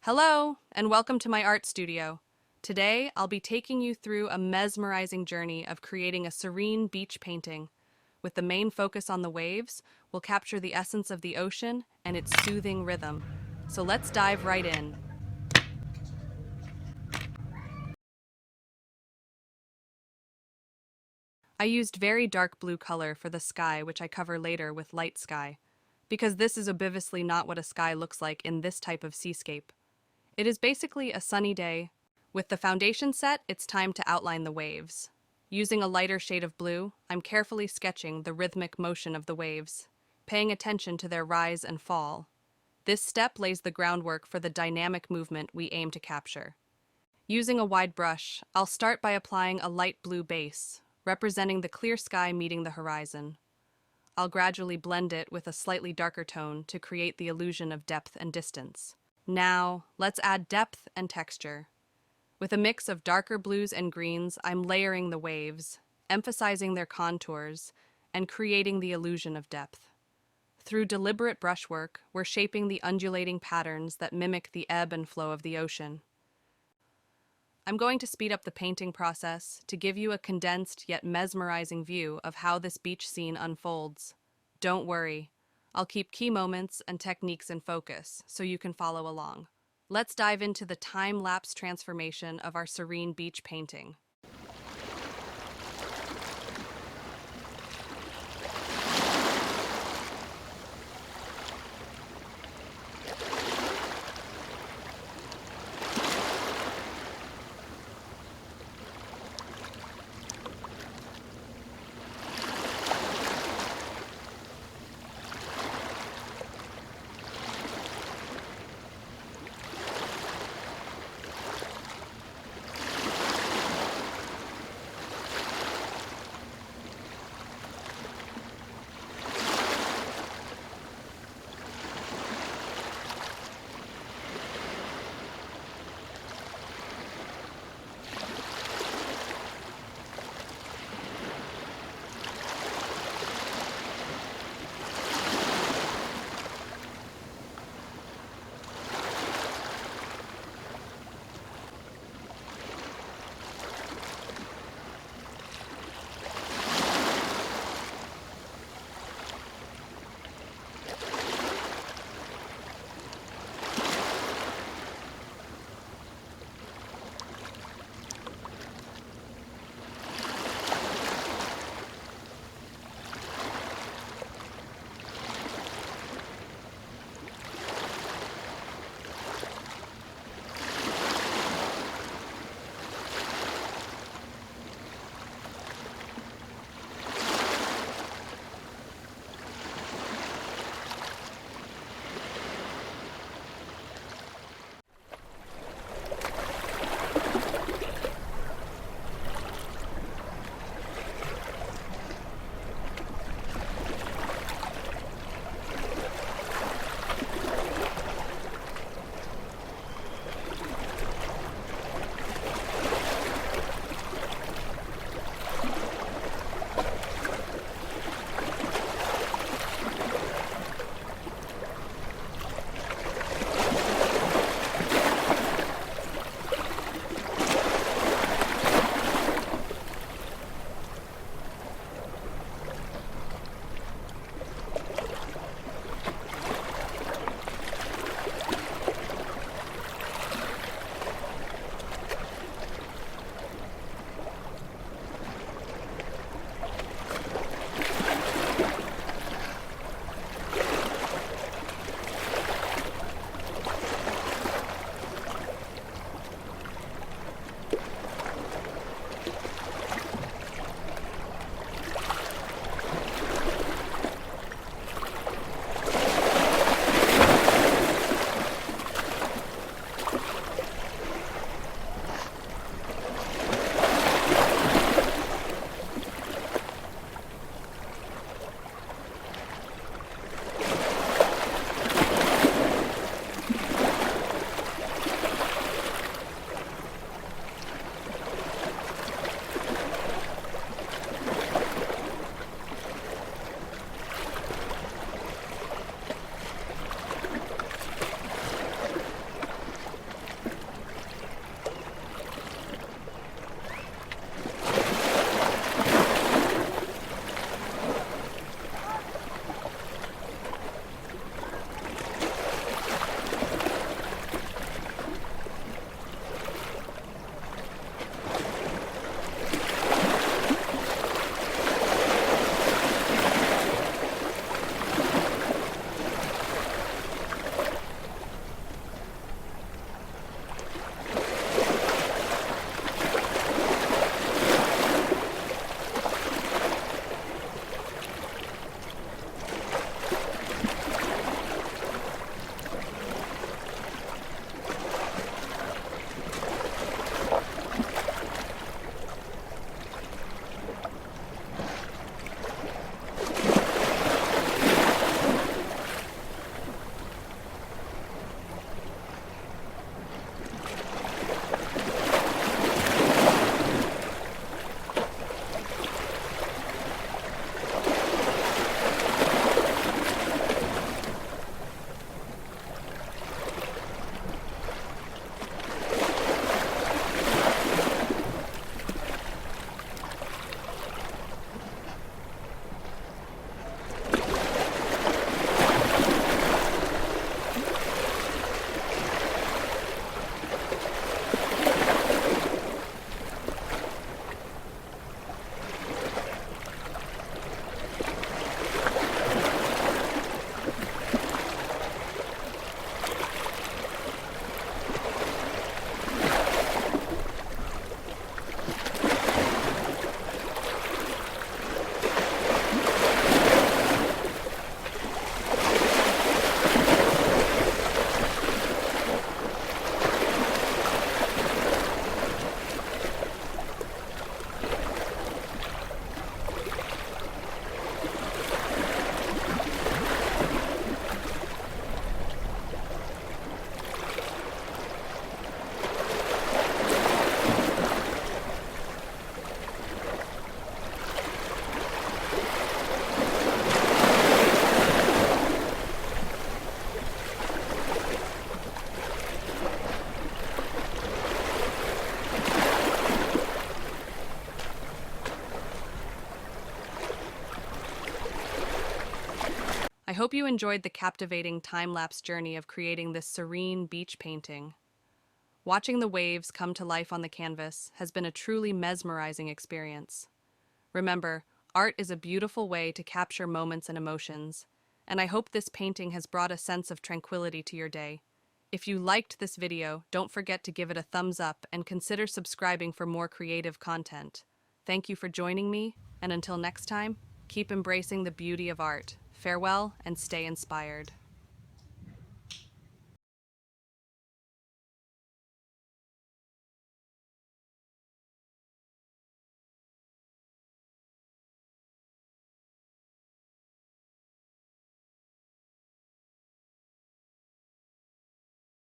Hello, and welcome to my art studio. Today, I'll be taking you through a mesmerizing journey of creating a serene beach painting. With the main focus on the waves, we'll capture the essence of the ocean and its soothing rhythm. So let's dive right in. I used very dark blue color for the sky, which I cover later with light sky, because this is obviously not what a sky looks like in this type of seascape. It is basically a sunny day. With the foundation set, it's time to outline the waves. Using a lighter shade of blue, I'm carefully sketching the rhythmic motion of the waves, paying attention to their rise and fall. This step lays the groundwork for the dynamic movement we aim to capture. Using a wide brush, I'll start by applying a light blue base, representing the clear sky meeting the horizon. I'll gradually blend it with a slightly darker tone to create the illusion of depth and distance. Now, let's add depth and texture. With a mix of darker blues and greens, I'm layering the waves, emphasizing their contours, and creating the illusion of depth. Through deliberate brushwork, we're shaping the undulating patterns that mimic the ebb and flow of the ocean. I'm going to speed up the painting process to give you a condensed yet mesmerizing view of how this beach scene unfolds. Don't worry, I'll keep key moments and techniques in focus so you can follow along. Let's dive into the time-lapse transformation of our serene beach painting. I hope you enjoyed the captivating time-lapse journey of creating this serene beach painting. Watching the waves come to life on the canvas has been a truly mesmerizing experience. Remember, art is a beautiful way to capture moments and emotions, and I hope this painting has brought a sense of tranquility to your day. If you liked this video, don't forget to give it a thumbs up and consider subscribing for more creative content. Thank you for joining me, and until next time, keep embracing the beauty of art. Farewell and stay inspired.